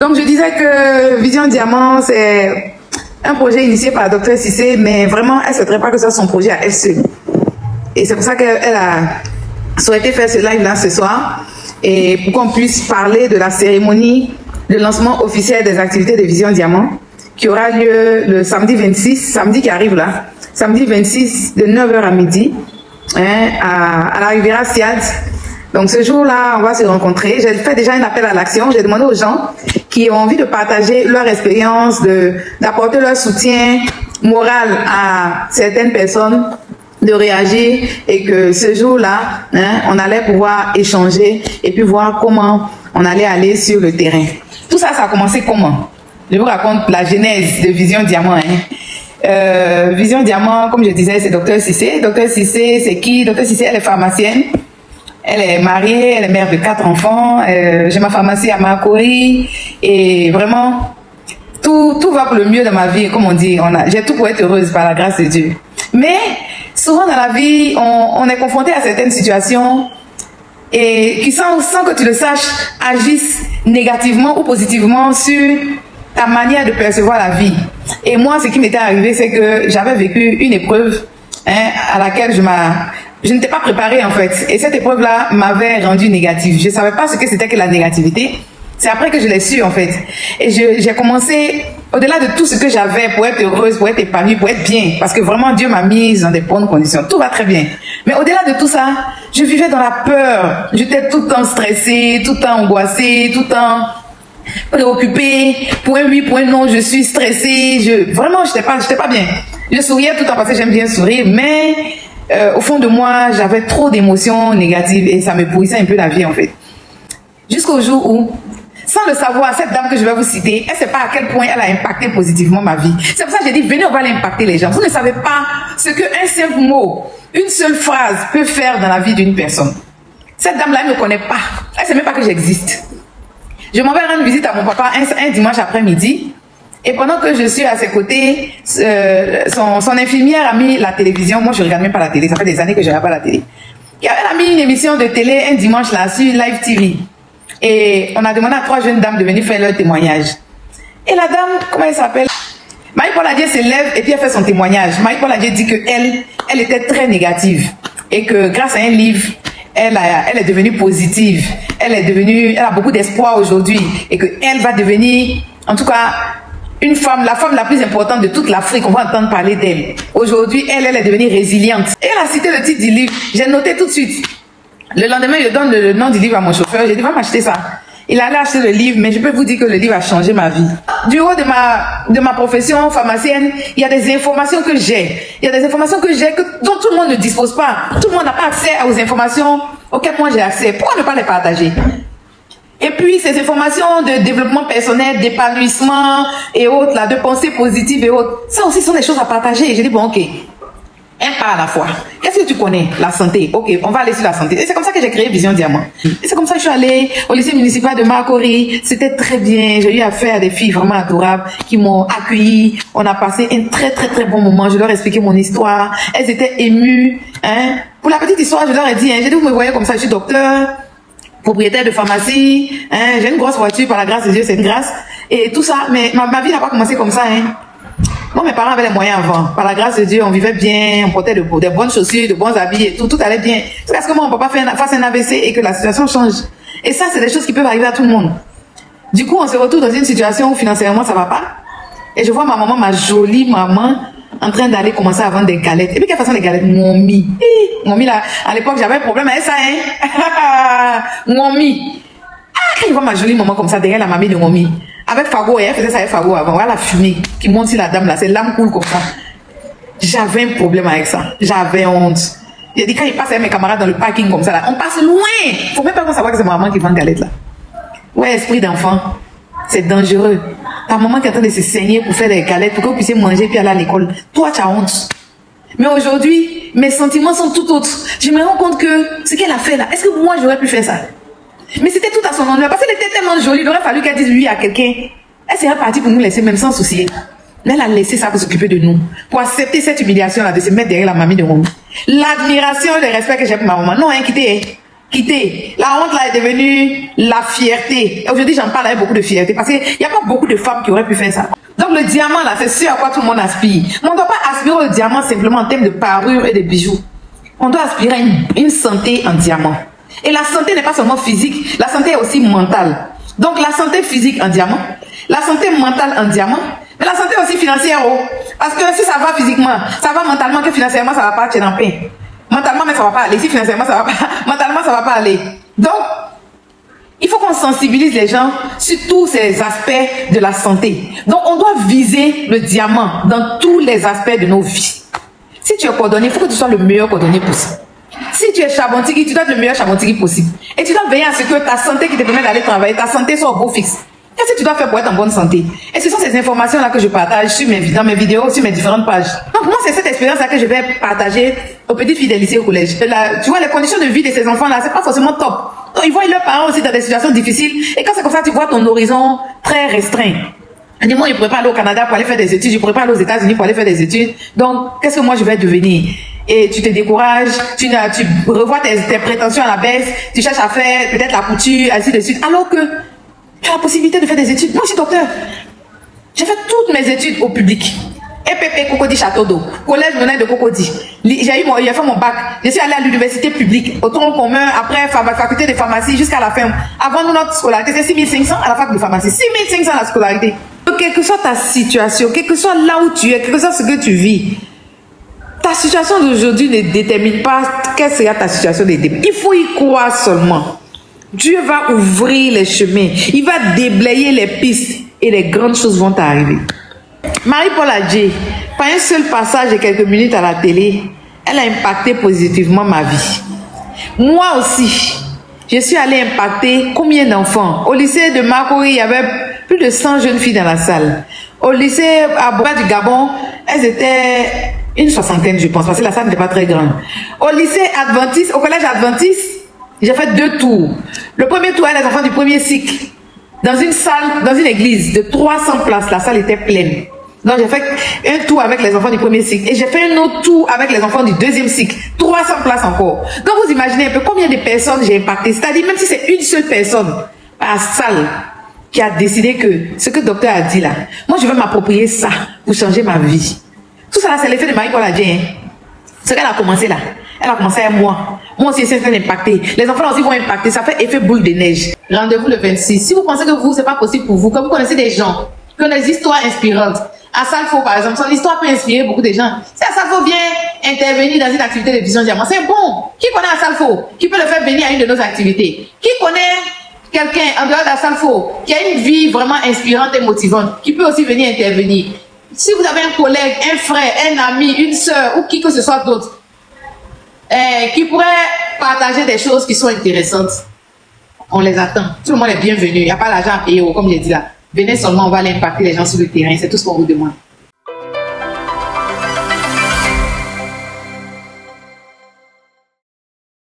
Donc je disais que Vision Diamant, c'est un projet initié par Dr Cissé, mais vraiment, elle ne souhaiterait pas que ce soit son projet à elle seule. Et c'est pour ça qu'elle a souhaité faire ce live-là ce soir, et pour qu'on puisse parler de la cérémonie de lancement officiel des activités de Vision Diamant, qui aura lieu le samedi 26, samedi qui arrive là, samedi 26 de 9h à midi, hein, à la Riviera Siad. Donc ce jour-là, on va se rencontrer. J'ai fait déjà un appel à l'action. J'ai demandé aux gens qui ont envie de partager leur expérience, d'apporter leur soutien moral à certaines personnes, de réagir, et que ce jour-là, hein, on allait pouvoir échanger et puis voir comment on allait aller sur le terrain. Tout ça, ça a commencé comment? Je vous raconte la genèse de Vision Diamant. Hein. Vision Diamant, comme je disais, c'est Dr Cissé. Dr Cissé, c'est qui? Dr Cissé, elle est pharmacienne. Elle est mariée, elle est mère de 4 enfants. J'ai ma pharmacie à Makori. Et vraiment, tout va pour le mieux dans ma vie. Comme on dit, j'ai tout pour être heureuse par la grâce de Dieu. Mais souvent dans la vie, on est confronté à certaines situations et qui, sans que tu le saches, agissent négativement ou positivement sur ta manière de percevoir la vie. Et moi, ce qui m'était arrivé, c'est que j'avais vécu une épreuve, hein, à laquelle je n'étais pas préparée en fait. Et cette épreuve-là m'avait rendue négative. Je ne savais pas ce que c'était que la négativité. C'est après que je l'ai su en fait. Et j'ai commencé, au-delà de tout ce que j'avais pour être heureuse, pour être épanouie, pour être bien, parce que vraiment Dieu m'a mise dans des bonnes conditions. Tout va très bien. Mais au-delà de tout ça, je vivais dans la peur. J'étais tout le temps stressée, tout le temps angoissée, tout le temps préoccupée. Pour un oui, pour un non, je suis stressée. Vraiment, j'étais pas bien. Je souriais tout le temps parce que j'aime bien sourire, mais au fond de moi, j'avais trop d'émotions négatives et ça me pourrissait un peu la vie en fait. Jusqu'au jour où, sans le savoir, cette dame que je vais vous citer, elle ne sait pas à quel point elle a impacté positivement ma vie. C'est pour ça que j'ai dit, venez, on va l'impacter les gens. Vous ne savez pas ce qu'un simple mot, une seule phrase peut faire dans la vie d'une personne. Cette dame-là, elle ne me connaît pas. Elle ne sait même pas que j'existe. Je m'en vais rendre visite à mon papa un dimanche après-midi. Et pendant que je suis à ses côtés, son infirmière a mis la télévision. Moi, je ne regarde même pas la télé. Ça fait des années que je ne regarde pas la télé. Elle a mis une émission de télé un dimanche là sur Live TV. Et on a demandé à 3 jeunes dames de venir faire leur témoignage. Et la dame, comment elle s'appelle? Marie-Paul Adier se lève et puis elle fait son témoignage. Marie-Paul Adier dit qu'elle était très négative. Et que grâce à un livre, elle est devenue positive. Elle a beaucoup d'espoir aujourd'hui. Et qu'elle va devenir, en tout cas, une femme, la femme la plus importante de toute l'Afrique. On va entendre parler d'elle. Aujourd'hui, elle est devenue résiliente. Et elle a cité le titre du livre. J'ai noté tout de suite. Le lendemain, je donne le nom du livre à mon chauffeur. J'ai dit, va m'acheter ça. Il allait acheter le livre, mais je peux vous dire que le livre a changé ma vie. Du haut de ma profession pharmacienne, il y a des informations que j'ai. Il y a des informations que j'ai dont tout le monde ne dispose pas. Tout le monde n'a pas accès aux informations auxquelles moi j'ai accès. Pourquoi ne pas les partager? Et puis, ces informations de développement personnel, d'épanouissement et autres, là, de pensée positive et autres, ça aussi sont des choses à partager. Et j'ai dit, bon, ok. Un pas à la fois. Qu'est-ce que tu connais? La santé. Ok, on va aller sur la santé. Et c'est comme ça que j'ai créé Vision Diamant. Et c'est comme ça que je suis allée au lycée municipal de Makori. C'était très bien. J'ai eu affaire à des filles vraiment adorables qui m'ont accueilli. On a passé un très très très bon moment. Je leur ai expliqué mon histoire. Elles étaient émues. Hein? Pour la petite histoire, je leur ai dit, hein, j'ai dit, vous me voyez comme ça, je suis docteur, propriétaire de pharmacie. Hein? J'ai une grosse voiture, par la grâce de Dieu, c'est une grâce. Et tout ça, mais ma vie n'a pas commencé comme ça. Hein? Moi, mes parents avaient les moyens avant. Par la grâce de Dieu, on vivait bien, on portait des bonnes chaussures, de bons habits et tout allait bien. C'est parce que moi, on ne peut pas faire un AVC et que la situation change. Et ça, c'est des choses qui peuvent arriver à tout le monde. Du coup, on se retrouve dans une situation où financièrement, ça ne va pas. Et je vois ma maman, ma jolie maman, en train d'aller commencer à vendre des galettes. Et puis, quelle façon des galettes? Momi. Momi, là, à l'époque, j'avais un problème avec ça, hein. Momi. Ah, quand je vois ma jolie maman comme ça, derrière la mamie de Momi. Avec Fago, elle faisait ça avec Fago avant. Voilà la fumée qui monte sur la dame là, c'est l'âme coule comme ça. J'avais un problème avec ça. J'avais honte. J'ai dit, quand il passe avec mes camarades dans le parking comme ça là, on passe loin. Faut même pas savoir que c'est ma maman qui vend galette là. Ouais, esprit d'enfant. C'est dangereux. Ta maman qui est en train de se saigner pour faire des galettes, pour que vous puissiez manger puis aller à l'école. Toi, tu as honte. Mais aujourd'hui, mes sentiments sont tout autres. Je me rends compte que ce qu'elle a fait là, est-ce que moi j'aurais pu faire ça? Mais c'était tout à son honneur, parce qu'elle était tellement jolie, il aurait fallu qu'elle dise oui à quelqu'un. Elle serait partie pour nous laisser, même sans soucier. Mais elle a laissé ça pour s'occuper de nous, pour accepter cette humiliation-là, de se mettre derrière la mamie de Momi. L'admiration et le respect que j'ai pour ma maman, non, inquiétez. quitté. La honte là est devenue la fierté. Et aujourd'hui, j'en parle avec beaucoup de fierté parce qu'il n'y a pas beaucoup de femmes qui auraient pu faire ça. Donc le diamant là, c'est ce à quoi tout le monde aspire. Mais on ne doit pas aspirer au diamant simplement en termes de parure et de bijoux. On doit aspirer à une santé en diamant. Et la santé n'est pas seulement physique, la santé est aussi mentale. Donc la santé physique en diamant, la santé mentale en diamant, mais la santé aussi financière. Oh. Parce que si ça va physiquement, ça va mentalement, que financièrement ça va pas tirer en pain. Mentalement, mais ça va pas aller. Si financièrement ça va pas, mentalement ça va pas aller. Donc, il faut qu'on sensibilise les gens sur tous ces aspects de la santé. Donc, on doit viser le diamant dans tous les aspects de nos vies. Si tu es cordonnier, il faut que tu sois le meilleur cordonnier possible. Si tu es chabantigui, tu dois être le meilleur chabantigui possible. Et tu dois veiller à ce que ta santé qui te permet d'aller travailler, ta santé soit au beau fixe. Qu'est-ce que tu dois faire pour être en bonne santé? Et ce sont ces informations-là que je partage dans mes vidéos, sur mes différentes pages. Donc moi, c'est cette expérience-là que je vais partager aux petites filles des lycées au collège. Tu vois, les conditions de vie de ces enfants-là, c'est pas forcément top. Donc ils voient leurs parents aussi dans des situations difficiles. Et quand c'est comme ça, tu vois ton horizon très restreint. Dis-moi, je ne pourrais pas aller au Canada pour aller faire des études, je ne pourrais pas aller aux États-Unis pour aller faire des études. Donc, qu'est-ce que moi je vais devenir? Et tu te décourages, tu revois tes prétentions à la baisse, tu cherches à faire peut-être la couture, ainsi de suite. Alors que tu as la possibilité de faire des études. Moi, je suis docteur. J'ai fait toutes mes études au public. EPP Cocody Château d'Eau, collège Monet de Cocody. J'ai fait mon bac. Je suis allée à l'université publique, au tronc commun, après faculté de pharmacie jusqu'à la fin. Avant nous, notre scolarité, c'est 6500 à la fac de pharmacie. 6500 la scolarité. Donc, quelle que soit ta situation, quel que soit là où tu es, quel que soit ce que tu vis, ta situation d'aujourd'hui ne détermine pas quelle sera ta situation de demain. Il faut y croire seulement. Dieu va ouvrir les chemins. Il va déblayer les pistes et les grandes choses vont arriver. Marie-Paul Adjei, par un seul passage de quelques minutes à la télé, elle a impacté positivement ma vie. Moi aussi, je suis allée impacter combien d'enfants? Au lycée de Makori, il y avait plus de 100 jeunes filles dans la salle. Au lycée à Bois du Gabon, elles étaient une soixantaine, je pense, parce que la salle n'était pas très grande. Au lycée Adventiste, au collège Adventiste, j'ai fait 2 tours. Le premier tour, les enfants du premier cycle, dans une salle, dans une église de 300 places, la salle était pleine. Donc j'ai fait un tour avec les enfants du premier cycle et j'ai fait un autre tour avec les enfants du deuxième cycle, 300 places encore. Donc vous imaginez un peu combien de personnes j'ai impacté, c'est-à-dire même si c'est une seule personne par salle qui a décidé que ce que le docteur a dit là, moi je vais m'approprier ça pour changer ma vie. Tout ça là, c'est l'effet de Marie-Paul Adjei. Hein. Ce qu'elle a commencé là, elle a commencé à moi. Moi aussi, c'est impacté. Les enfants aussi vont impacter. Ça fait effet boule de neige. Rendez-vous le 26. Si vous pensez que vous, c'est pas possible pour vous, que vous connaissez des gens qui ont des histoires inspirantes. À Salfo, par exemple, son histoire peut inspirer beaucoup de gens. Si à Salfo vient intervenir dans une activité de Vision Diamant, c'est bon. Qui connaît à Salfo? Qui peut le faire venir à une de nos activités? Qui connaît quelqu'un en dehors de Salfo qui a une vie vraiment inspirante et motivante, qui peut aussi venir intervenir? Si vous avez un collègue, un frère, un ami, une soeur ou qui que ce soit d'autre, qui pourrait partager des choses qui sont intéressantes, on les attend. Tout le monde est bienvenu. Il n'y a pas l'argent à payer, comme j'ai dit là. Venez seulement, on va aller impacter les gens sur le terrain. C'est tout ce qu'on vous demande.